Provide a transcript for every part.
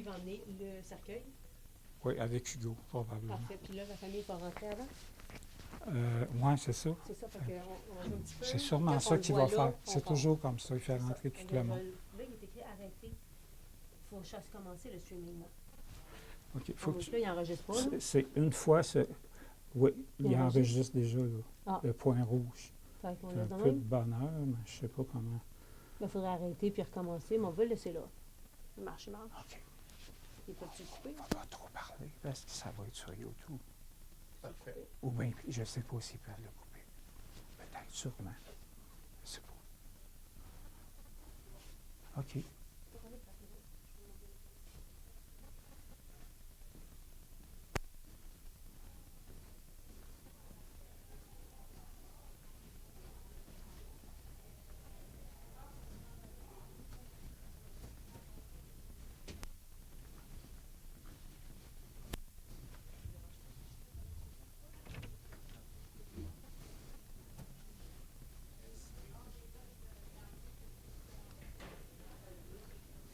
lui va emmener le cercueil. Oui, avec Hugo, probablement. Parfait. Puis là, la famille va rentrer avant. Oui, c'est ça. C'est ça, fait qu'on va jouer un petit peu. C'est sûrement Quand on ça le qu'il voit va là, faire. on C'est part. toujours comme ça, il fait C'est rentrer ça. tout Fait le que monde. là, il est écrit arrêter. Il faut juste commencer le streaming. Là. OK, faut que Donc là, il n'enregistre pas. Là. c'est une fois, oui, il Il enregistre déjà là, Ah. le point rouge. Fait qu'on C'est laisse un de peu de même. bonheur, mais je sais pas comment. Il faudrait arrêter puis recommencer, mais on va le laisser là. Marche. OK. Il n'est pas tout coupé. On va pas trop parler parce que ça va être sur YouTube. Parfait. Ou bien, je sais pas s'ils peuvent le couper. Peut-être, sûrement. Je sais pas. OK.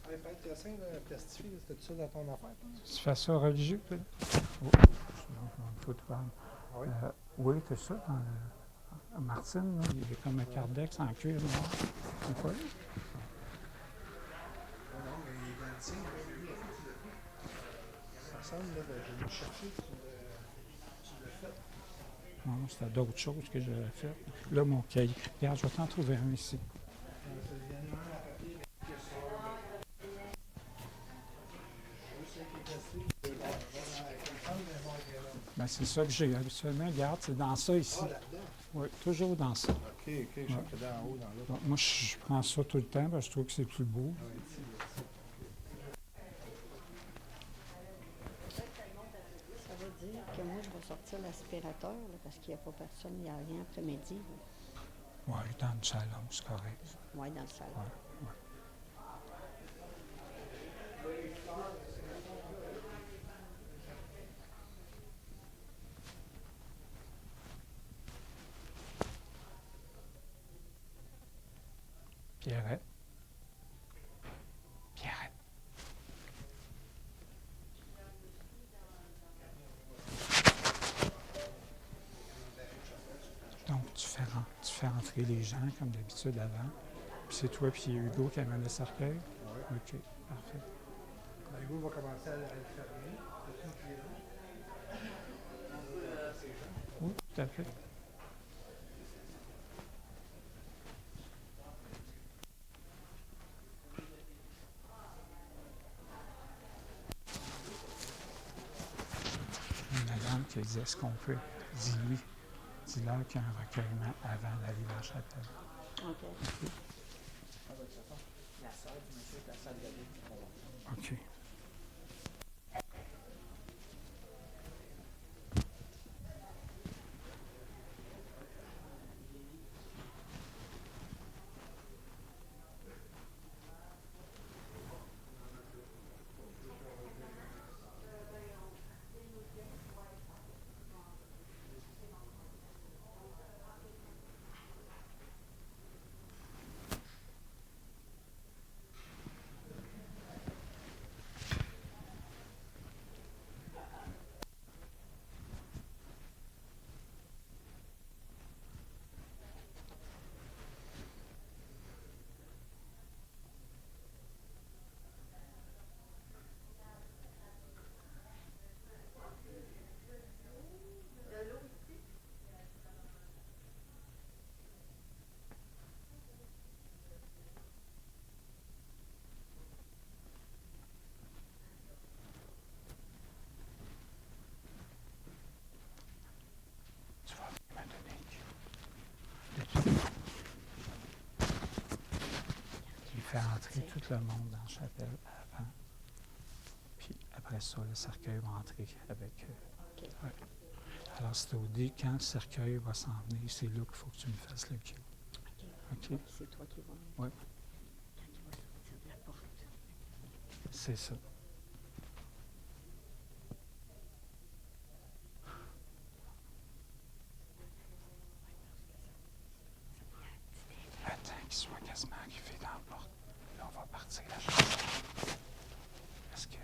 Hey, Père Cassin, là, pestifie, c'était ça dans ton affaire? Tu fais ça religieux, toi? Oh, faut te parler. Ah oui? Oui, c'est ça. Dans Martine, là, il y a comme un cardex en cuir noir. C'est quoi? Non, mais il est dans le tien, lui, ça semble, là, je vais le chercher, tu l'as fait. Non, c'était d'autres choses que j'avais faites. Là, mon cahier. Regarde, je vais t'en trouver un ici. Ben, c'est ça que j'ai habituellement. Regarde, c'est dans ça ici. Ah, là-dedans? Oui, toujours dans ça. OK, je suis d'en haut, dans l'autre. Donc, moi, je prends ça tout le temps parce que je trouve que c'est plus beau. Ah oui, ici, ici. Ça veut dire que moi, je vais sortir l'aspirateur là, parce qu'il n'y a pas personne, il n'y a rien après-midi. Oui, dans le salon, c'est correct. Oui, dans le salon. Ouais, ouais. Pierrette. Pierrette. Donc, tu fais rentrer les gens comme d'habitude avant. Puis c'est toi puis Hugo qui amène le cercueil? Oui. OK, parfait. Ben, Hugo va commencer à le fermer. As-tu une clé là? Oui, tout à fait. Une madame qui disait ce qu'on peut. Dis-lui. Dis-leur qu'il y a un recueillement avant d'aller dans la chapelle. OK. La salle du monsieur est la salle de vie. OK. Tu vas me donner il fait entrer tout le monde dans la chapelle avant. Puis après ça, le cercueil va entrer avec eux. OK. Ouais. Alors, c'est au dé, quand le cercueil va s'en venir, c'est là qu'il faut que tu me fasses le cue. OK. OK? C'est toi qui vas. Oui. Quand il va sortir de la porte. C'est ça. Attends qu'il soit quasiment arrivé dans la porte. Là, on va partir la chambre. Parce que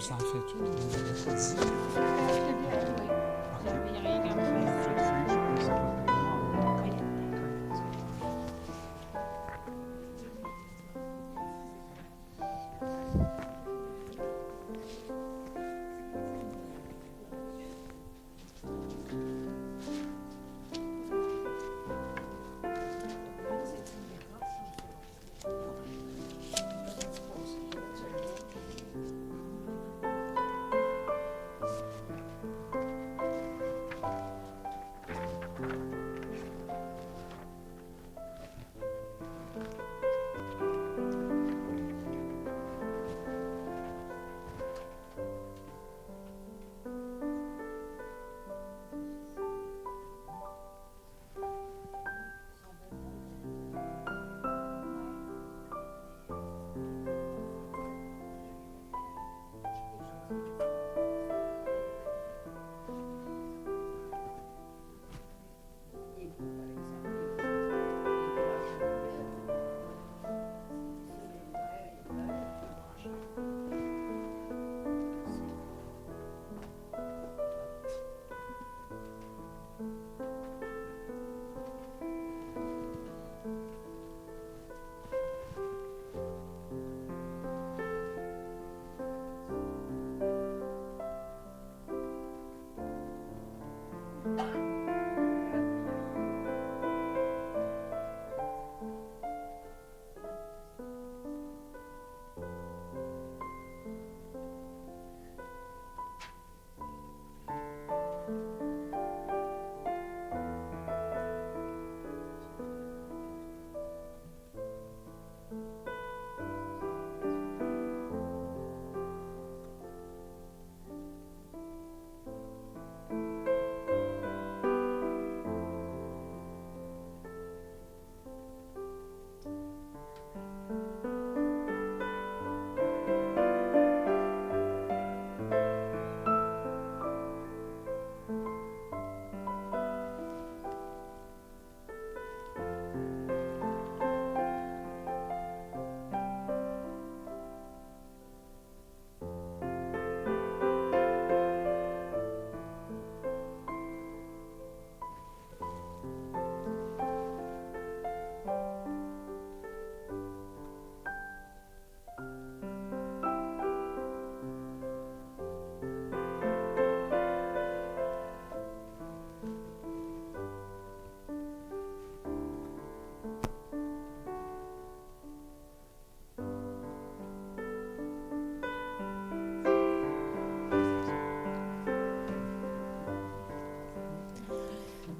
vous en faites tout, vous l'avez pas dit. Oui. OK. Il n'y a rien qu'à me On a faire. tout fait, je pense, à peu près. Colette.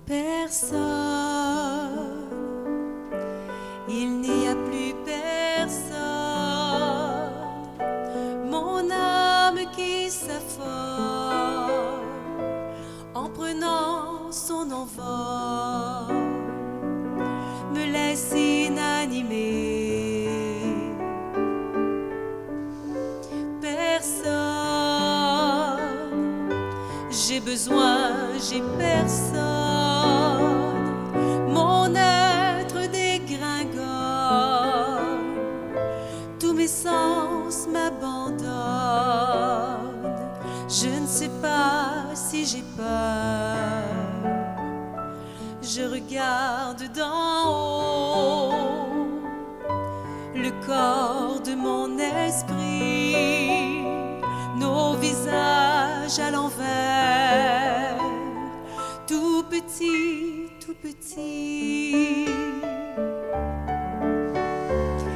Personne, il n'y a plus personne, mon âme qui s'affole en prenant son envol, me laisse inanimée. Personne, j'ai besoin, j'ai personne. Mon être dégringole, tous mes sens m'abandonnent. Je ne sais pas si j'ai peur. Je regarde d'en haut le corps de mon esprit, nos visages à l'envers, tout petit, tout petit.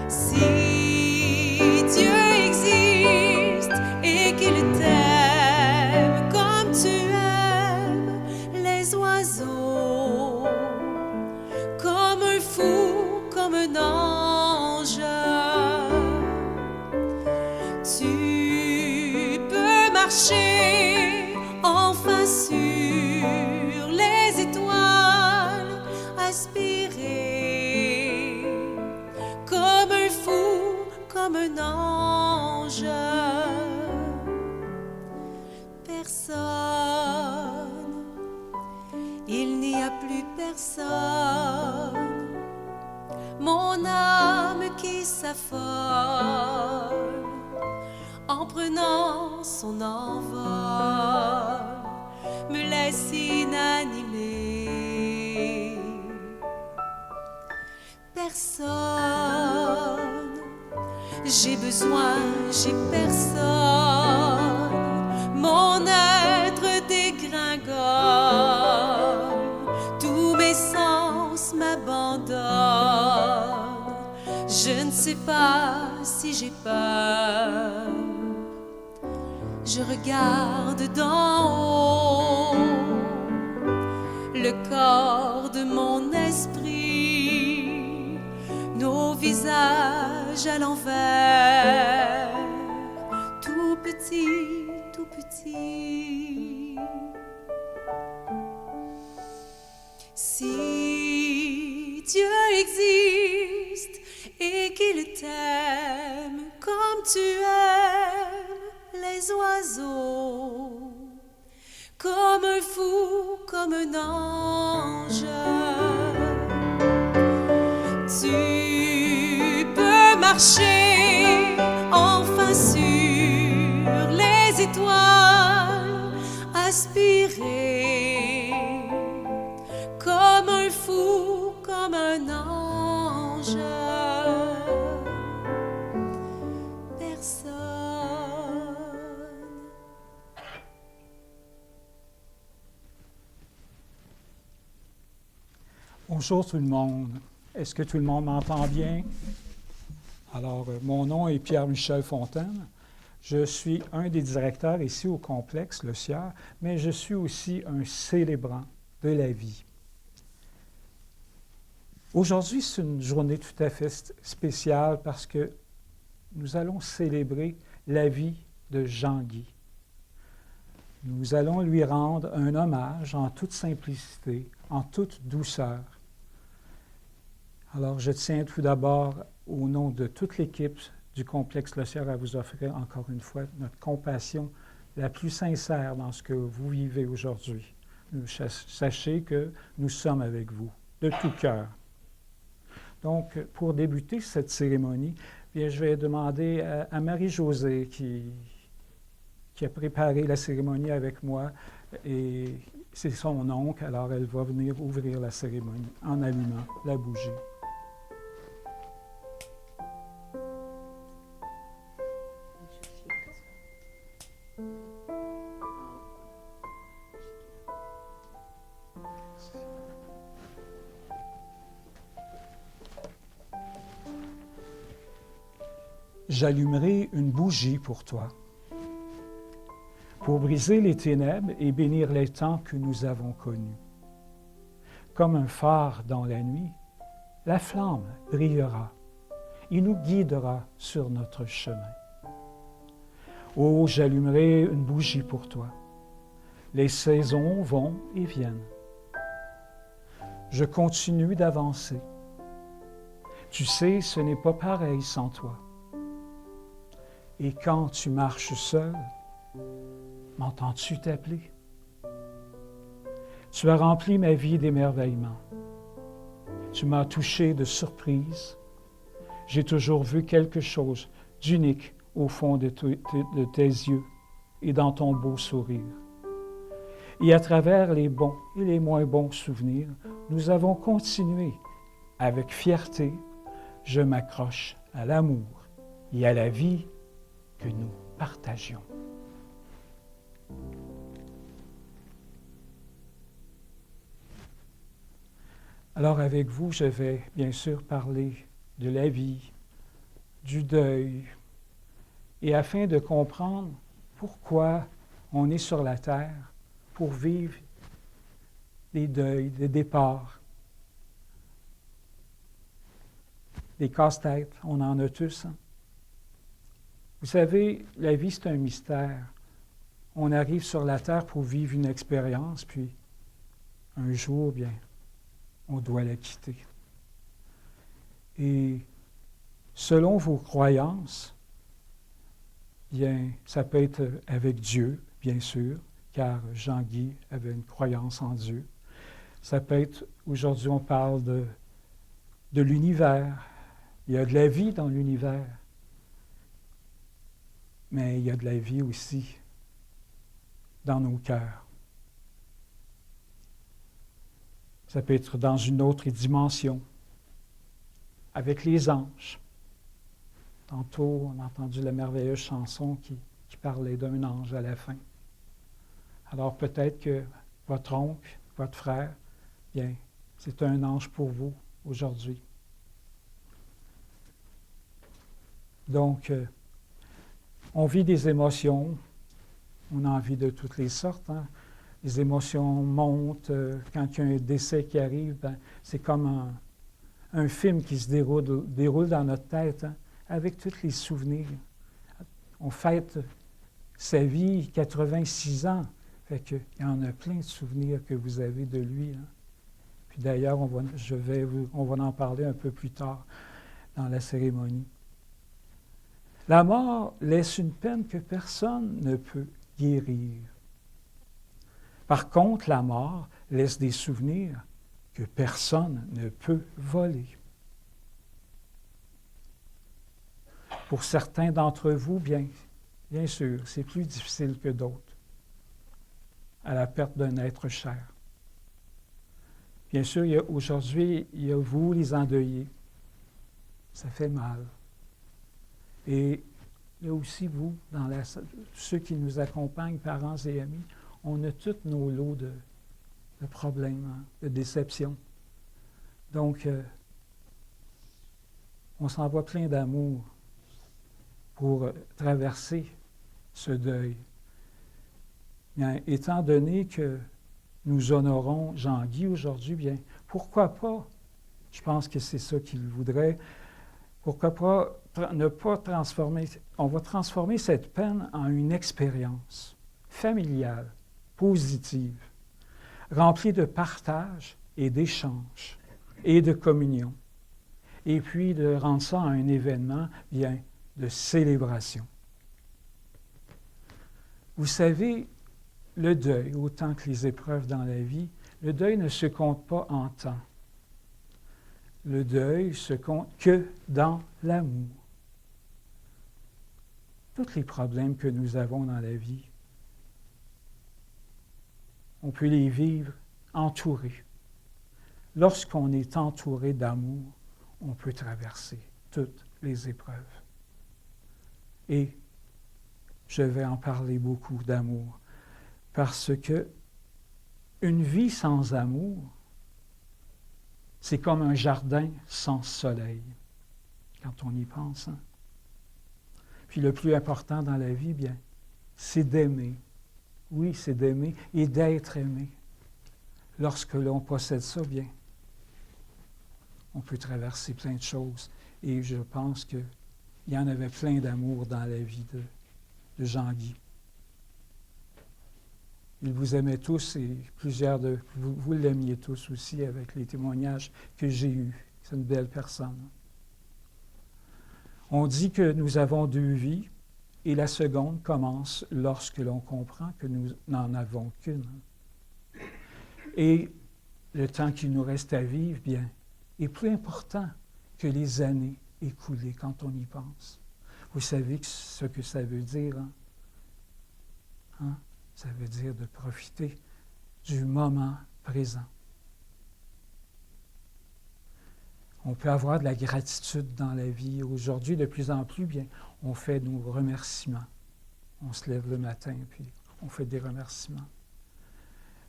Si Dieu existe et qu'il t'aime comme tu aimes les oiseaux, comme un fou, comme un ange, tu peux marcher enfin sur les étoiles, aspirer comme un fou, comme un ange. Personne, il n'y a plus personne, mon âme qui s'affole en prenant son envol me laisse inanimée. Personne, j'ai besoin, j'ai personne, mon être dégringole, tous mes sens m'abandonnent, je ne sais pas si j'ai peur. Je regarde d'en haut le corps de mon esprit, nos visages à l'envers, tout petit, tout petit. Si Dieu existe et qu'il t'aime comme tu aimes les oiseaux, comme un fou, comme un ange, tu peux marcher enfin sur les étoiles, aspirer comme un fou, comme un ange. Bonjour tout le monde. Est-ce que tout le monde m'entend bien? Alors, mon nom est Pierre-Michel Fontaine. Je suis un des directeurs ici au complexe Le Sieur, mais je suis aussi un célébrant de la vie. Aujourd'hui, c'est une journée tout à fait spéciale parce que nous allons célébrer la vie de Jean-Guy. Nous allons lui rendre un hommage en toute simplicité, en toute douceur. Alors, je tiens tout d'abord, au nom de toute l'équipe du complexe Le Sieur, à vous offrir encore une fois notre compassion la plus sincère dans ce que vous vivez aujourd'hui. Sachez que nous sommes avec vous, de tout cœur. Donc, pour débuter cette cérémonie, bien, je vais demander à Marie-Josée qui a préparé la cérémonie avec moi, et c'est son oncle, alors elle va venir ouvrir la cérémonie en allumant la bougie. J'allumerai une bougie pour toi, pour briser les ténèbres et bénir les temps que nous avons connus. Comme un phare dans la nuit, la flamme brillera et nous guidera sur notre chemin. Oh, j'allumerai une bougie pour toi. Les saisons vont et viennent. Je continue d'avancer. Tu sais, ce n'est pas pareil sans toi. Et quand tu marches seul, m'entends-tu t'appeler? Tu as rempli ma vie d'émerveillement. Tu m'as touché de surprise. J'ai toujours vu quelque chose d'unique au fond de tes yeux et dans ton beau sourire. Et à travers les bons et les moins bons souvenirs, nous avons continué avec fierté. Je m'accroche à l'amour et à la vie que nous partagions. Alors avec vous, je vais bien sûr parler de la vie, du deuil, et afin de comprendre pourquoi on est sur la terre, pour vivre des deuils, des départs, des casse-têtes, on en a tous. Hein? Vous savez, la vie, c'est un mystère. On arrive sur la terre pour vivre une expérience, puis un jour, bien, on doit la quitter. Et selon vos croyances, bien, ça peut être avec Dieu, bien sûr, car Jean-Guy avait une croyance en Dieu. Ça peut être, aujourd'hui, on parle de l'univers. Il y a de la vie dans l'univers. Mais il y a de la vie aussi dans nos cœurs. Ça peut être dans une autre dimension, avec les anges. Tantôt, on a entendu la merveilleuse chanson qui parlait d'un ange à la fin. Alors peut-être que votre oncle, votre frère, bien, c'est un ange pour vous aujourd'hui. Donc, on vit des émotions, on en vit de toutes les sortes. Hein. Les émotions montent, quand il y a un décès qui arrive, ben, c'est comme un film qui se déroule dans notre tête, hein, avec tous les souvenirs. On fête sa vie, 86 ans, fait qu'il y en a plein de souvenirs que vous avez de lui. Hein. Puis d'ailleurs, on va en parler un peu plus tard dans la cérémonie. La mort laisse une peine que personne ne peut guérir. Par contre, la mort laisse des souvenirs que personne ne peut voler. Pour certains d'entre vous, bien sûr, c'est plus difficile que d'autres, à la perte d'un être cher. Bien sûr, aujourd'hui, il y a vous, les endeuillés. Ça fait mal. Et il y a aussi vous, ceux qui nous accompagnent, parents et amis, on a tous nos lots de problèmes, hein, de déceptions. Donc, on s'envoie plein d'amour pour traverser ce deuil. Bien, étant donné que nous honorons Jean-Guy aujourd'hui, bien, pourquoi pas, je pense que c'est ça qu'il voudrait, pourquoi pas ne pas transformer, on va transformer cette peine en une expérience familiale, positive, remplie de partage et d'échange et de communion, et puis de rendre ça un événement, bien, de célébration. Vous savez, le deuil, autant que les épreuves dans la vie, le deuil ne se compte pas en temps. Le deuil se compte que dans l'amour. Tous les problèmes que nous avons dans la vie, on peut les vivre entourés. Lorsqu'on est entouré d'amour, on peut traverser toutes les épreuves. Et je vais en parler beaucoup d'amour, parce que une vie sans amour, c'est comme un jardin sans soleil, quand on y pense. Hein? Puis le plus important dans la vie, bien, c'est d'aimer. Oui, c'est d'aimer et d'être aimé. Lorsque l'on possède ça, bien, on peut traverser plein de choses. Et je pense qu'il y en avait plein d'amour dans la vie de Jean-Guy. Il vous aimait tous et plusieurs de vous l'aimiez tous aussi avec les témoignages que j'ai eus. C'est une belle personne. On dit que nous avons deux vies et la seconde commence lorsque l'on comprend que nous n'en avons qu'une. Et le temps qu'il nous reste à vivre, bien, est plus important que les années écoulées quand on y pense. Vous savez ce que ça veut dire, hein? Hein? Ça veut dire de profiter du moment présent. On peut avoir de la gratitude dans la vie. Aujourd'hui, de plus en plus, bien, on fait nos remerciements. On se lève le matin, puis on fait des remerciements.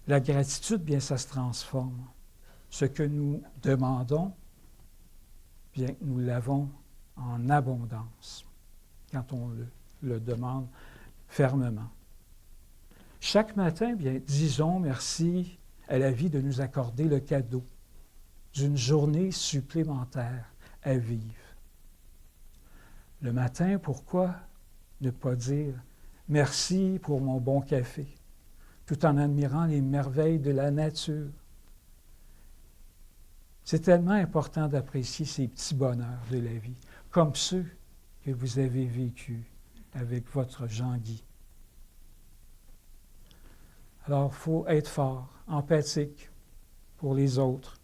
La gratitude, bien, ça se transforme. Ce que nous demandons, bien, nous l'avons en abondance, quand on le demande fermement. Chaque matin, bien, disons merci à la vie de nous accorder le cadeau d'une journée supplémentaire à vivre. Le matin, pourquoi ne pas dire merci pour mon bon café, tout en admirant les merveilles de la nature? C'est tellement important d'apprécier ces petits bonheurs de la vie, comme ceux que vous avez vécus avec votre Jean-Guy. Alors, il faut être fort, empathique pour les autres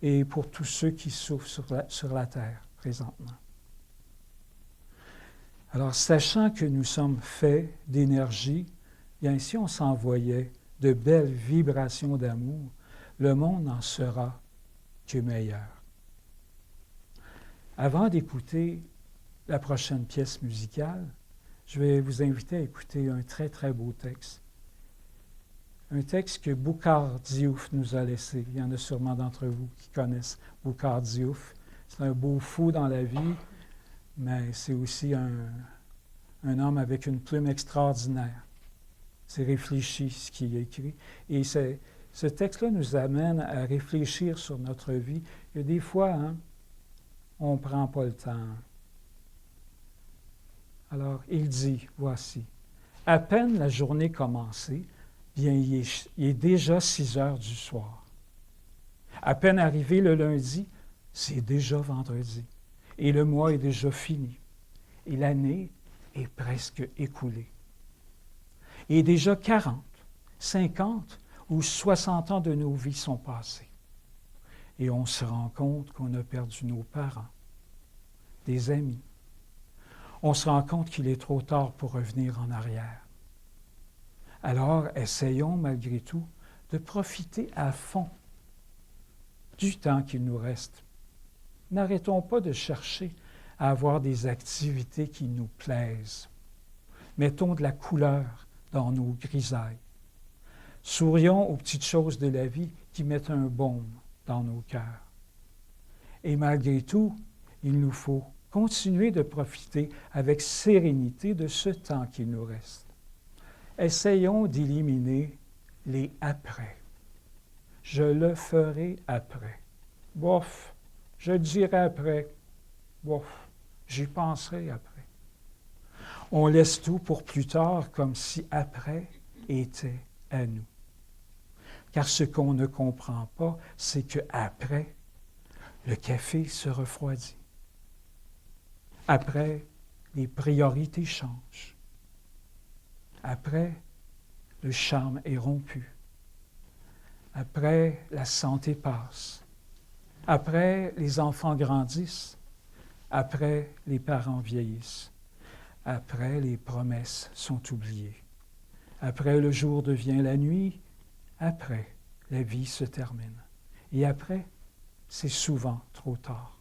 et pour tous ceux qui souffrent sur la terre présentement. Alors, sachant que nous sommes faits d'énergie, bien, si on s'envoyait de belles vibrations d'amour, le monde n'en sera que meilleur. Avant d'écouter la prochaine pièce musicale, je vais vous inviter à écouter un très, très beau texte. Un texte que Boukhar Diouf nous a laissé. Il y en a sûrement d'entre vous qui connaissent Boukhar Diouf. C'est un beau fou dans la vie, mais c'est aussi un homme avec une plume extraordinaire. C'est réfléchi ce qu'il a écrit. Et ce texte-là nous amène à réfléchir sur notre vie. Il y a des fois, on ne prend pas le temps. Alors, il dit, voici, « À peine la journée commencée, bien, il est déjà 6 heures du soir. À peine arrivé le lundi, c'est déjà vendredi. Et le mois est déjà fini. Et l'année est presque écoulée. Et déjà 40, 50 ou 60 ans de nos vies sont passés. Et on se rend compte qu'on a perdu nos parents, des amis. On se rend compte qu'il est trop tard pour revenir en arrière. Alors, essayons malgré tout de profiter à fond du temps qu'il nous reste. N'arrêtons pas de chercher à avoir des activités qui nous plaisent. Mettons de la couleur dans nos grisailles. Sourions aux petites choses de la vie qui mettent un baume dans nos cœurs. Et malgré tout, il nous faut continuer de profiter avec sérénité de ce temps qu'il nous reste. Essayons d'éliminer les après. Je le ferai après. Bof, je le dirai après. Bof, j'y penserai après. On laisse tout pour plus tard comme si après était à nous. Car ce qu'on ne comprend pas, c'est qu'après, le café se refroidit. Après, les priorités changent. Après, le charme est rompu. Après, la santé passe. Après, les enfants grandissent. Après, les parents vieillissent. Après, les promesses sont oubliées. Après, le jour devient la nuit. Après, la vie se termine. Et après, c'est souvent trop tard.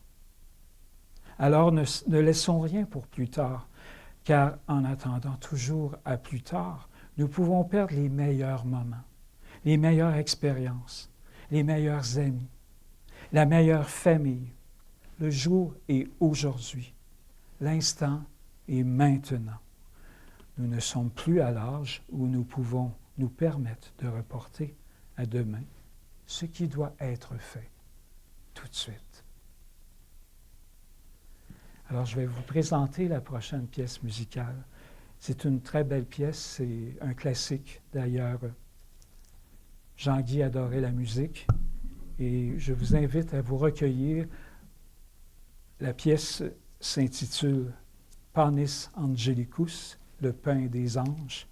Alors, ne laissons rien pour plus tard, car en attendant toujours à plus tard, nous pouvons perdre les meilleurs moments, les meilleures expériences, les meilleurs amis, la meilleure famille. Le jour est aujourd'hui. L'instant est maintenant. Nous ne sommes plus à l'âge où nous pouvons nous permettre de reporter à demain ce qui doit être fait tout de suite. Alors, je vais vous présenter la prochaine pièce musicale. C'est une très belle pièce, c'est un classique. D'ailleurs, Jean-Guy adorait la musique et je vous invite à vous recueillir. La pièce s'intitule Panis Angelicus, le pain des anges,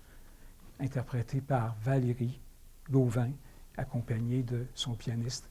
interprété par Valérie Gauvin, accompagnée de son pianiste.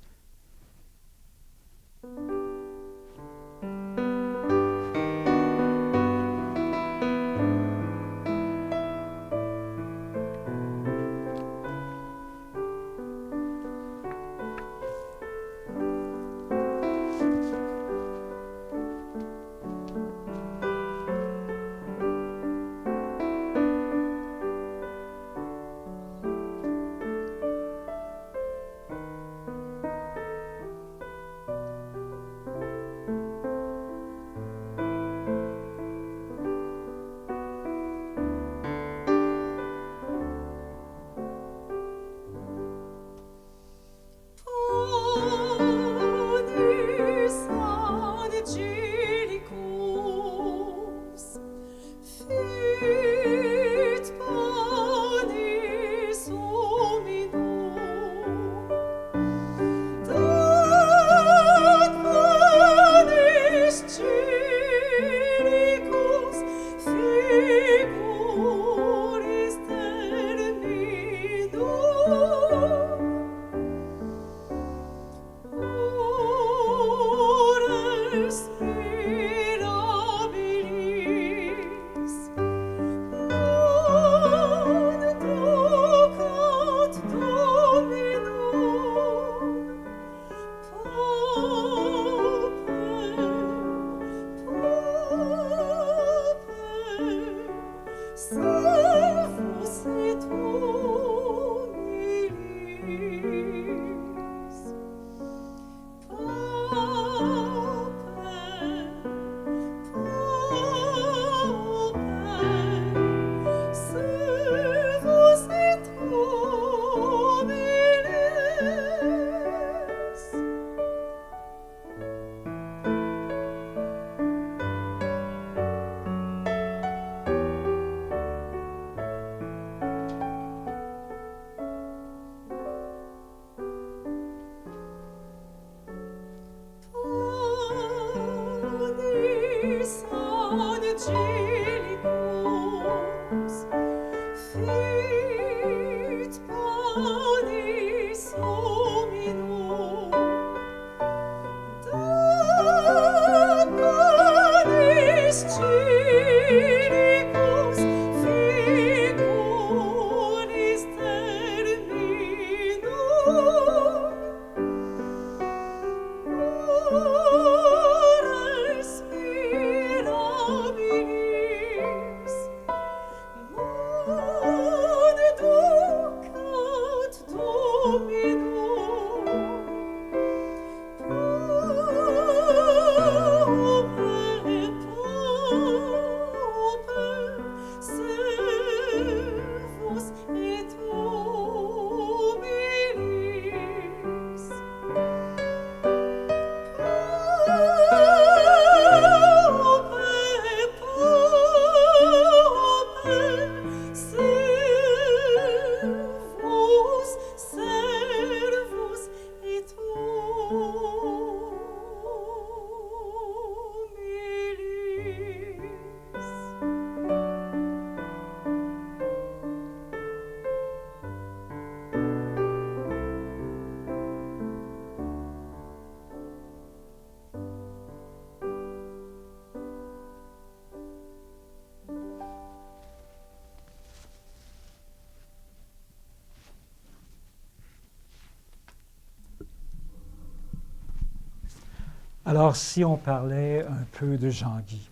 Alors, si on parlait un peu de Jean-Guy.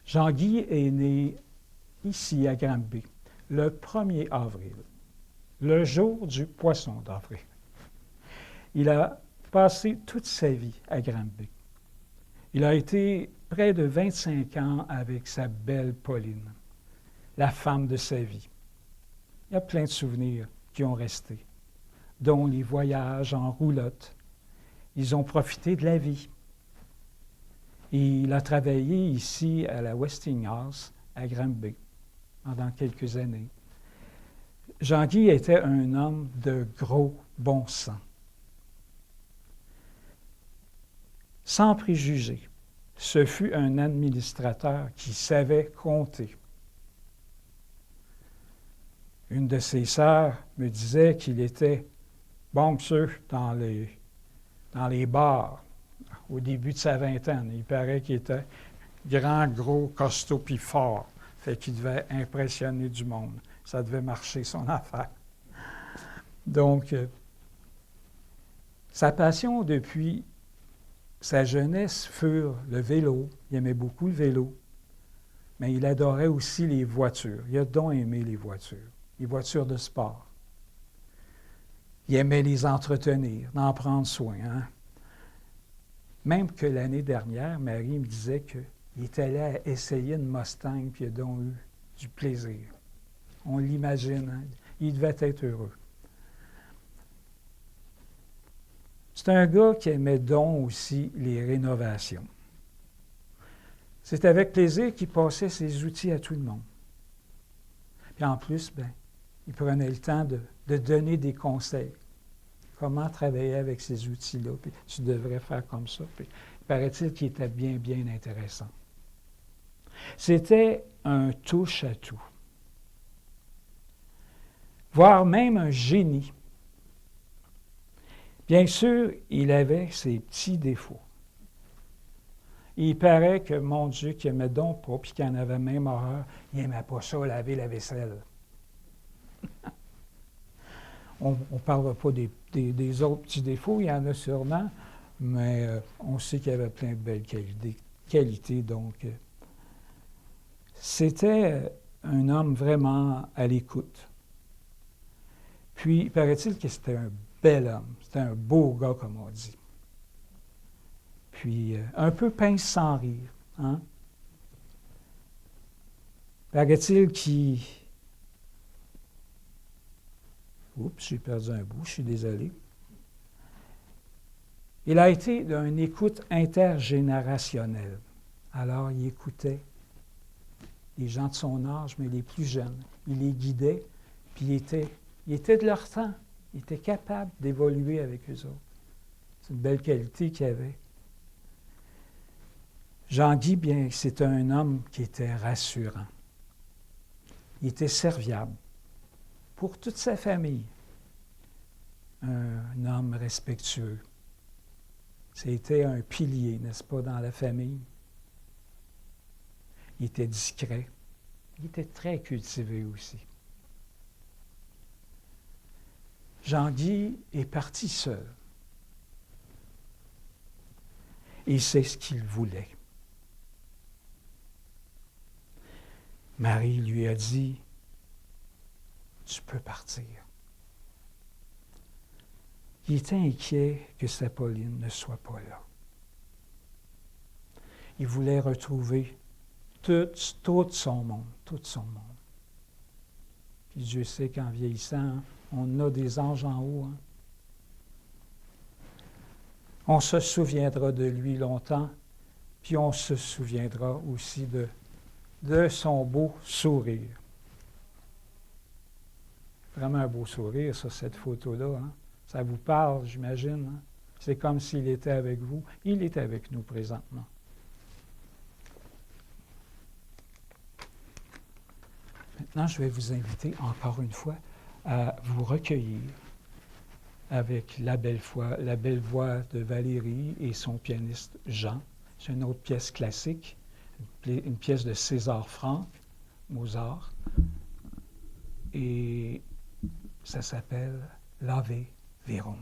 Jean-Guy est né ici, à Granby, le 1er avril, le jour du poisson d'avril. Il a passé toute sa vie à Granby. Il a été près de 25 ans avec sa belle Pauline, la femme de sa vie. Il y a plein de souvenirs qui ont resté, dont les voyages en roulotte. Ils ont profité de la vie. Et il a travaillé ici à la Westinghouse, à Granby, pendant quelques années. Jean-Guy était un homme de gros bon sens. Sans préjugés, ce fut un administrateur qui savait compter. Une de ses sœurs me disait qu'il était bon monsieur dans les bars au début de sa vingtaine. Il paraît qu'il était grand, gros, costaud puis fort. Fait qu'il devait impressionner du monde. Ça devait marcher son affaire. Donc, sa passion depuis sa jeunesse fut le vélo. Il aimait beaucoup le vélo. Mais il adorait aussi les voitures. Il a donc aimé les voitures de sport. Il aimait les entretenir, d'en prendre soin. Hein? Même que l'année dernière, Marie me disait qu'il est allé à essayer une Mustang puis il a donc eu du plaisir. On l'imagine, hein? Il devait être heureux. C'est un gars qui aimait donc aussi les rénovations. C'est avec plaisir qu'il passait ses outils à tout le monde. Puis en plus, il prenait le temps de donner des conseils. Comment travailler avec ces outils-là, puis tu devrais faire comme ça. Puis, paraît-il qu'il était bien, bien intéressant. C'était un touche-à-tout. Voire même un génie. Bien sûr, il avait ses petits défauts. Il paraît que, mon Dieu, qu'il aimait donc pas, puis qu'il en avait même horreur, il n'aimait pas ça, laver la vaisselle. On ne parlera pas des autres petits défauts, il y en a sûrement, mais on sait qu'il y avait plein de belles qualités. Donc, c'était un homme vraiment à l'écoute. Puis, paraît-il que c'était un bel homme, c'était un beau gars, comme on dit. Puis, un peu pince sans rire. Hein? Paraît-il qu'il... Oups, j'ai perdu un bout, je suis désolé. Il a été d'une écoute intergénérationnelle. Alors, il écoutait les gens de son âge, mais les plus jeunes. Il les guidait, puis il était de leur temps. Il était capable d'évoluer avec eux autres. C'est une belle qualité qu'il avait. Jean-Guy, bien, c'était un homme qui était rassurant. Il était serviable pour toute sa famille. Un homme respectueux. C'était un pilier, n'est-ce pas, dans la famille. Il était discret. Il était très cultivé aussi. Jean-Guy est parti seul. Et c'est ce qu'il voulait. Marie lui a dit, « Tu peux partir. » Il était inquiet que sa Pauline ne soit pas là. Il voulait retrouver tout son monde, tout son monde. Puis Dieu sait qu'en vieillissant, hein, on a des anges en haut. Hein. On se souviendra de lui longtemps, puis on se souviendra aussi de son beau sourire. Vraiment un beau sourire, ça, cette photo-là. Hein. Ça vous parle, j'imagine. Hein? C'est comme s'il était avec vous. Il est avec nous présentement. Maintenant, je vais vous inviter encore une fois à vous recueillir avec la belle voix de Valérie et son pianiste Jean. C'est une autre pièce classique, une pièce de César Franck, Mozart, et ça s'appelle L'Ave Verum.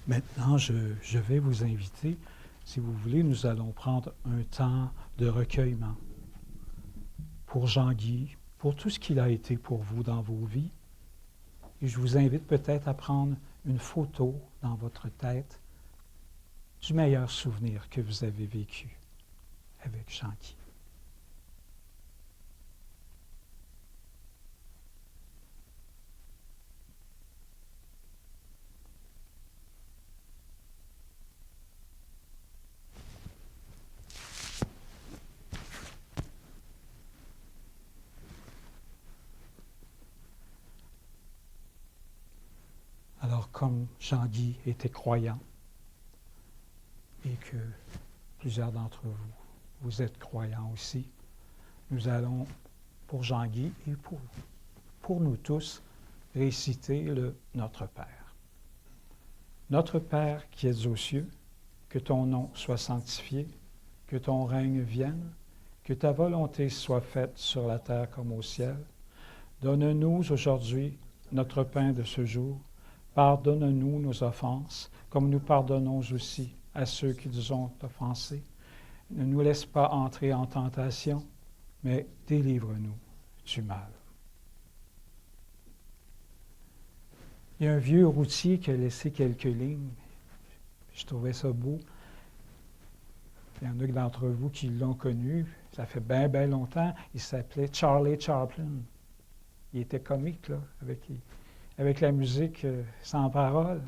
Maintenant, je vais vous inviter, si vous voulez, nous allons prendre un temps de recueillement pour Jean-Guy, pour tout ce qu'il a été pour vous dans vos vies. Et je vous invite peut-être à prendre une photo dans votre tête du meilleur souvenir que vous avez vécu avec Jean-Guy? Alors, comme Jean-Guy était croyant et que plusieurs d'entre vous, vous êtes croyants aussi, nous allons, pour Jean-Guy et pour nous tous, réciter le Notre Père. Notre Père qui es aux cieux, que ton nom soit sanctifié, que ton règne vienne, que ta volonté soit faite sur la terre comme au ciel. Donne-nous aujourd'hui notre pain de ce jour. Pardonne-nous nos offenses, comme nous pardonnons aussi à ceux qui nous ont offensés. Ne nous laisse pas entrer en tentation, mais délivre-nous du mal. Il y a un vieux routier qui a laissé quelques lignes. Je trouvais ça beau. Il y en a d'entre vous qui l'ont connu. Ça fait bien, bien longtemps. Il s'appelait Charlie Chaplin. Il était comique, là, avec la musique sans parole.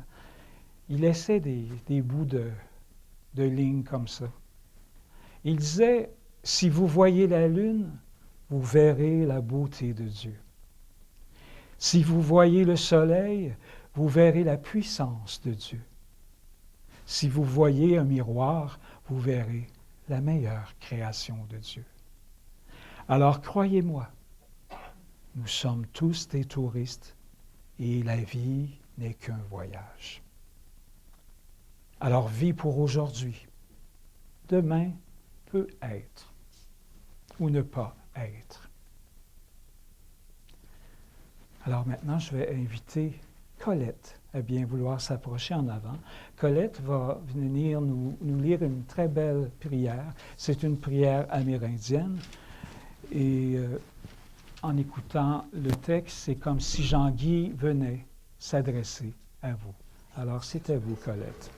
Il laissait des bouts de lignes comme ça. Il disait, « Si vous voyez la lune, vous verrez la beauté de Dieu. Si vous voyez le soleil, vous verrez la puissance de Dieu. Si vous voyez un miroir, vous verrez la meilleure création de Dieu. Alors croyez-moi, nous sommes tous des touristes et la vie n'est qu'un voyage. Alors vis pour aujourd'hui. Demain peut être ou ne pas être. » Alors maintenant, je vais inviter Colette à bien vouloir s'approcher en avant. Colette va venir nous lire une très belle prière. C'est une prière amérindienne. Et en écoutant le texte, c'est comme si Jean-Guy venait s'adresser à vous. Alors, c'est à vous, Colette.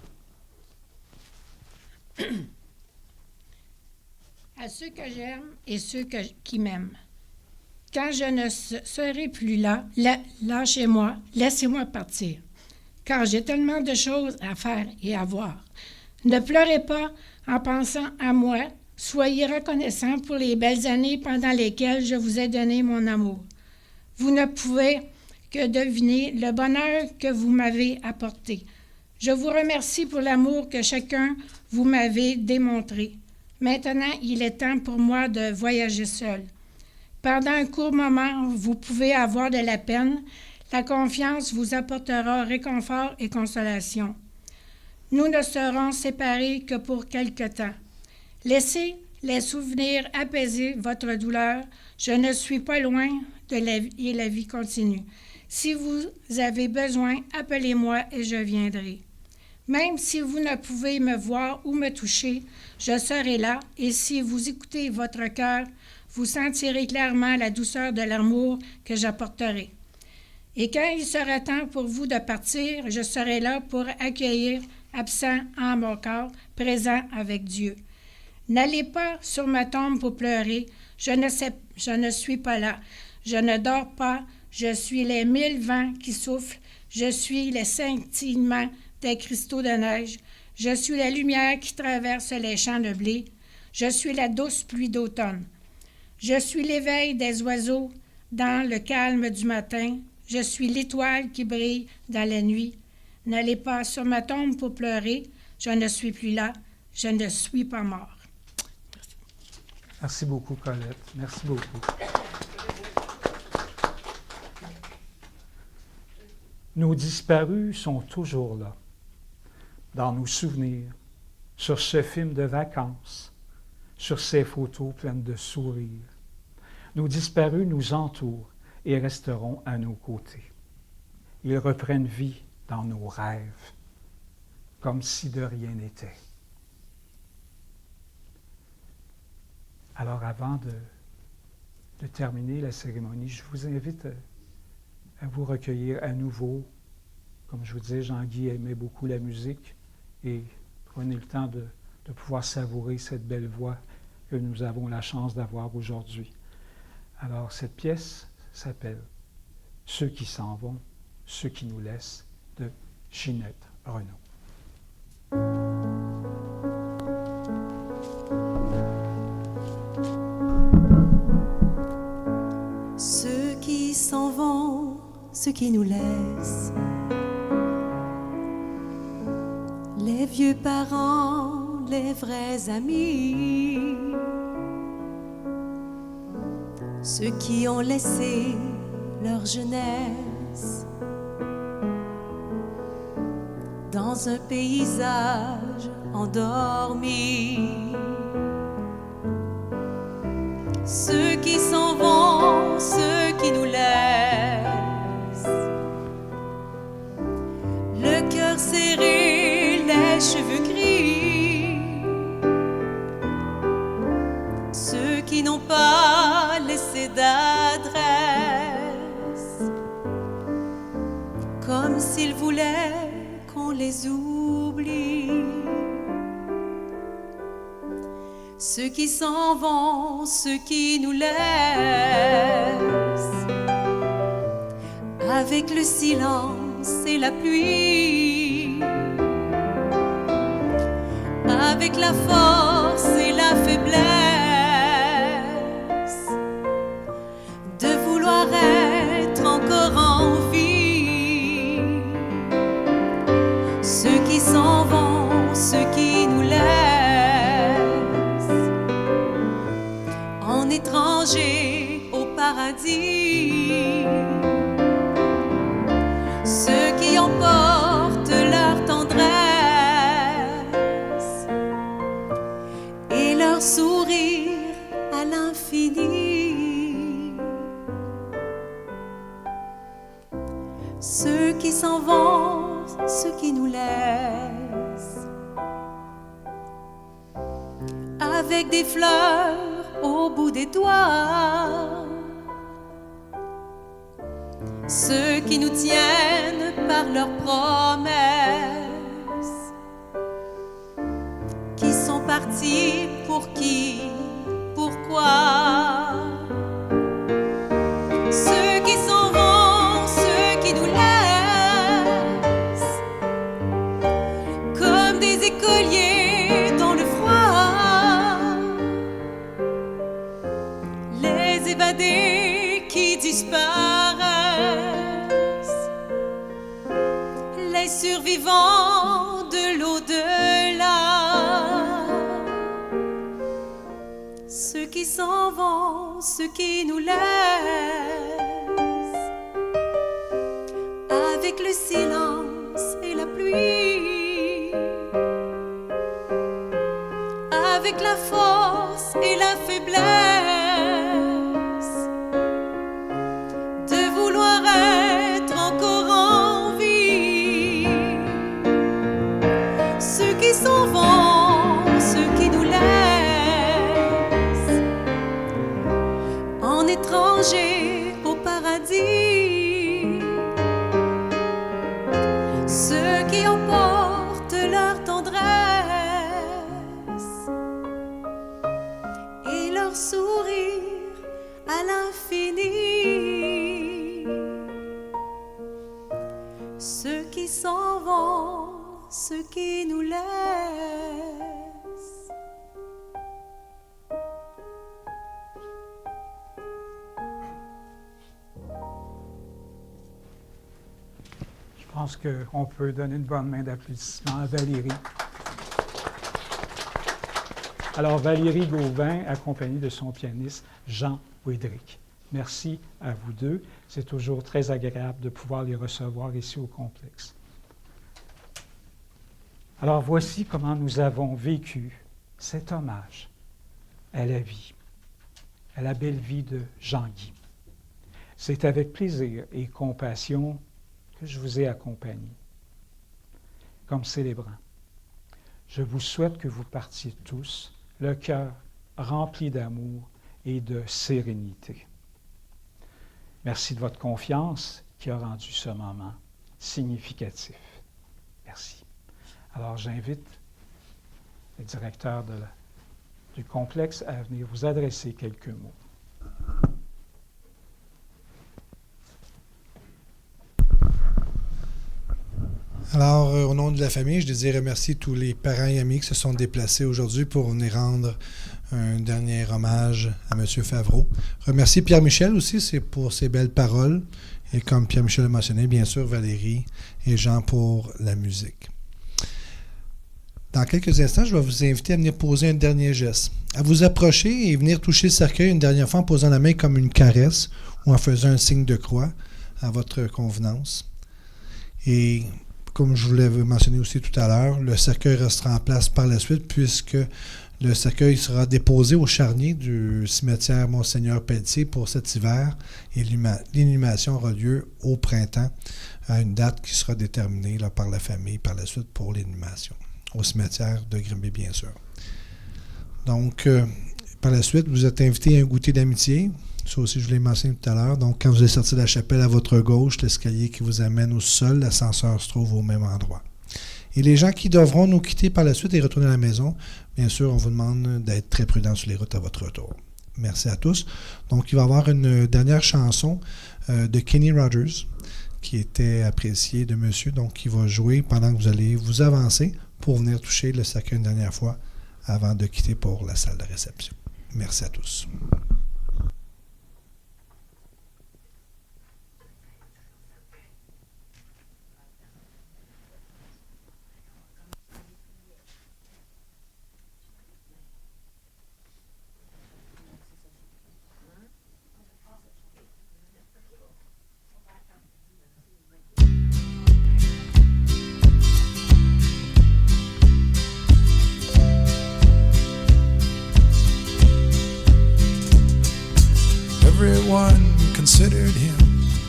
À ceux que j'aime et ceux qui m'aiment. Quand je ne serai plus là, lâchez-moi, laissez-moi partir, car j'ai tellement de choses à faire et à voir. Ne pleurez pas en pensant à moi, soyez reconnaissants pour les belles années pendant lesquelles je vous ai donné mon amour. Vous ne pouvez que deviner le bonheur que vous m'avez apporté. Je vous remercie pour l'amour que chacun vous m'avez démontré. Maintenant, il est temps pour moi de voyager seul. Pendant un court moment, vous pouvez avoir de la peine. La confiance vous apportera réconfort et consolation. Nous ne serons séparés que pour quelque temps. Laissez les souvenirs apaiser votre douleur. Je ne suis pas loin de la vie et la vie continue. Si vous avez besoin, appelez-moi et je viendrai. Même si vous ne pouvez me voir ou me toucher, je serai là, et si vous écoutez votre cœur, vous sentirez clairement la douceur de l'amour que j'apporterai. Et quand il sera temps pour vous de partir, je serai là pour accueillir, absent en mon corps, présent avec Dieu. N'allez pas sur ma tombe pour pleurer, je ne suis pas là, je ne dors pas, je suis les 1000 vents qui soufflent, je suis les scintillements des cristaux de neige, je suis la lumière qui traverse les champs de blé, je suis la douce pluie d'automne. Je suis l'éveil des oiseaux dans le calme du matin. Je suis l'étoile qui brille dans la nuit. N'allez pas sur ma tombe pour pleurer. Je ne suis plus là. Je ne suis pas mort. Merci beaucoup, Colette. Merci beaucoup. Nos disparus sont toujours là, dans nos souvenirs, sur ce film de vacances, sur ces photos pleines de sourires. Nos disparus nous entourent et resteront à nos côtés. Ils reprennent vie dans nos rêves, comme si de rien n'était. Alors, avant de terminer la cérémonie, je vous invite à vous recueillir à nouveau. Comme je vous disais, Jean-Guy aimait beaucoup la musique et Prenez le temps de pouvoir savourer cette belle voix que nous avons la chance d'avoir aujourd'hui. Alors, cette pièce s'appelle « Ceux qui s'en vont, ceux qui nous laissent » de Ginette Renaud. Ceux qui s'en vont, ceux qui nous laissent, les vieux parents, les vrais amis, ceux qui ont laissé leur jeunesse dans un paysage endormi. Ceux qui s'en vont, ceux qui nous laissent, le cœur serré, les cheveux gris, ceux qui n'ont pas laissé d'adresse, comme s'ils voulaient qu'on les oublie. Ceux qui s'en vont, ceux qui nous laissent, avec le silence et la pluie, avec la force et la faiblesse de vouloir être encore en vie. Ceux qui s'en vont, ceux qui nous laissent, étrangers au paradis, ceux qui emportent leur tendresse et leur sourire à l'infini. Ceux qui s'en vont, ceux qui nous laissent, avec des fleurs au bout des doigts, ceux qui nous tiennent par leurs promesses, qui sont partis pour qui, pourquoi. Ceux qui s'en vont, ceux qui nous laissent, comme des écoliers dans le froid, évadés qui disparaissent, les survivants de l'au-delà. Ceux qui s'en vont, ceux qui nous laissent, avec le silence et la pluie, avec la force et la faiblesse de vouloir être encore en vie. Ceux qui s'en vont, ceux qui nous laissent, en étrangers au paradis, ceux qui emportent leur tendresse et leur sourire à l'infini. Ceux qui s'en vont, ceux qui nous laissent. Je pense qu'on peut donner une bonne main d'applaudissement à Valérie. Alors, Valérie Gauvin, accompagnée de son pianiste Jean Ouédric. Merci à vous deux. C'est toujours très agréable de pouvoir les recevoir ici au complexe. Alors, voici comment nous avons vécu cet hommage à la vie, à la belle vie de Jean-Guy. C'est avec plaisir et compassion que je vous ai accompagné, comme célébrant. Je vous souhaite que vous partiez tous le cœur rempli d'amour et de sérénité. Merci de votre confiance qui a rendu ce moment significatif. Merci. Alors j'invite le directeur du complexe à venir vous adresser quelques mots. Alors, au nom de la famille, je désire remercier tous les parents et amis qui se sont déplacés aujourd'hui pour venir rendre un dernier hommage à M. Favreau. Remercier Pierre-Michel aussi pour ses belles paroles. Et comme Pierre-Michel a mentionné, bien sûr, Valérie et Jean pour la musique. Dans quelques instants, je vais vous inviter à venir poser un dernier geste, à vous approcher et venir toucher le cercueil une dernière fois en posant la main comme une caresse ou en faisant un signe de croix à votre convenance. Et comme je vous l'avais mentionné aussi tout à l'heure, le cercueil restera en place par la suite puisque le cercueil sera déposé au charnier du cimetière Monseigneur Pelletier pour cet hiver et l'inhumation aura lieu au printemps à une date qui sera déterminée là, par la famille par la suite pour l'inhumation au cimetière de Grimby, bien sûr. Donc, par la suite, vous êtes invité à un goûter d'amitié. Ça aussi, je l'ai mentionné tout à l'heure. Donc, quand vous êtes sorti de la chapelle, à votre gauche, l'escalier qui vous amène au sol, l'ascenseur se trouve au même endroit. Et les gens qui devront nous quitter par la suite et retourner à la maison, bien sûr, on vous demande d'être très prudent sur les routes à votre retour. Merci à tous. Donc, il va y avoir une dernière chanson de Kenny Rogers qui était appréciée de monsieur, donc qui va jouer pendant que vous allez vous avancer pour venir toucher le cercueil une dernière fois avant de quitter pour la salle de réception. Merci à tous. Everyone considered him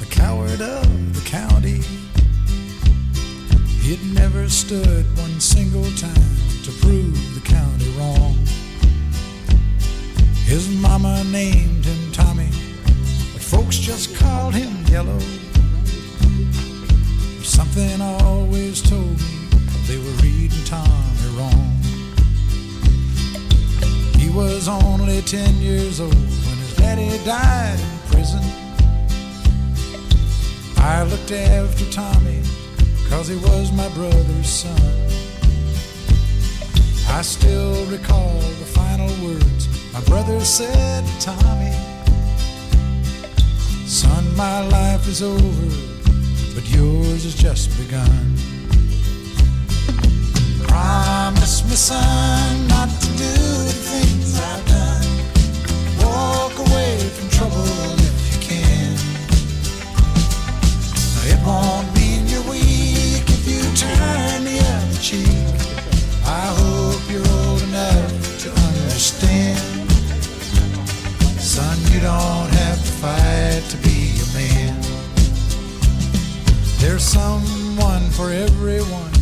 the coward of the county. He'd never stood one single time to prove the county wrong. His mama named him Tommy, but folks just called him Yellow. Something always told me they were reading Tommy wrong. He was only 10 years old when his daddy died in prison. I looked after Tommy 'cause he was my brother's son. I still recall the final words my brother said to Tommy. Son, my life is over, but yours has just begun. Promise me, son, not to do the things I've done. Walk away from trouble if you can. Now, it won't mean you're weak if you turn the other cheek. I hope you're old enough to understand. Son, you don't have to fight to be a man. There's someone for everyone,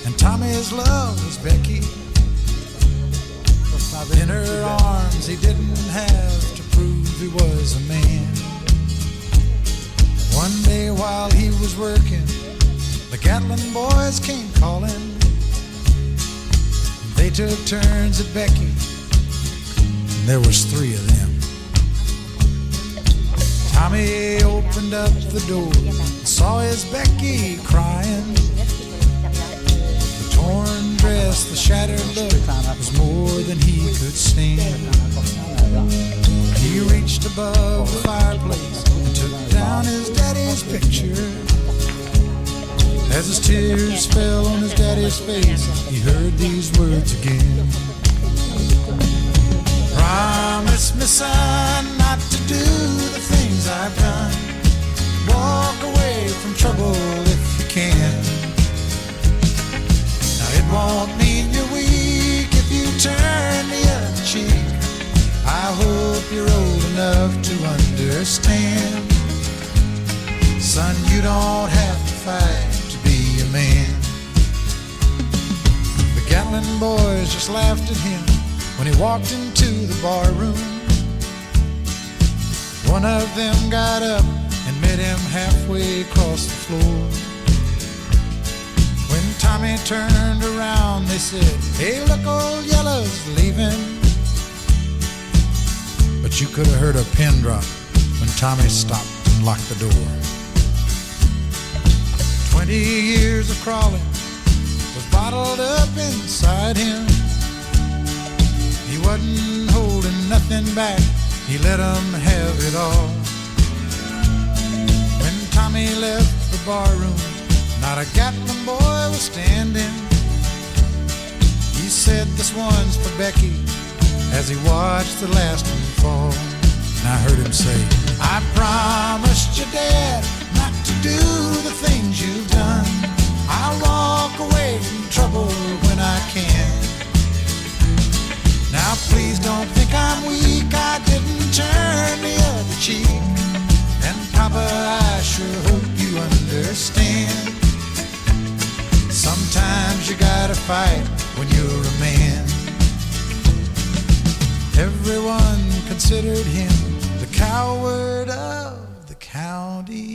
and Tommy's love was Becky. In her arms he didn't have to prove he was a man. One day while he was working, the Gatlin boys came calling. They took turns at Becky, and there was 3 of them. Tommy opened up the door and saw his Becky crying. The torn dress, the shattered look was more than he could stand. He reached above the fireplace and took down his daddy's picture. As his tears fell on his daddy's face, he heard these words again. Promise me, son, not to do the things I've done. Walk away from trouble if you can. Now, it won't mean you're weak if you turn the other cheek. I hope you're old enough to understand. Son, you don't have to fight to be a man. The Gatlin boys just laughed at him when he walked into the bar room. One of them got up and met him halfway across the floor. When Tommy turned around, they said, "Hey, look, old Yellow's leaving." But you could have heard a pin drop when Tommy stopped and locked the door. 20 years of crawling was bottled up inside him. He wasn't holding nothing back, he let 'em have it all. When Tommy left the barroom, not a Gatlin boy was standing. He said, "This one's for Becky," as he watched the last one fall. And I heard him say, "I promised your dad not to do the things you've done. I'll walk away from trouble when I can. Now please don't think I'm weak, I didn't turn the other cheek. And Papa, I sure hope you understand. Sometimes you gotta fight when you're a man." Everyone considered him the coward of the county.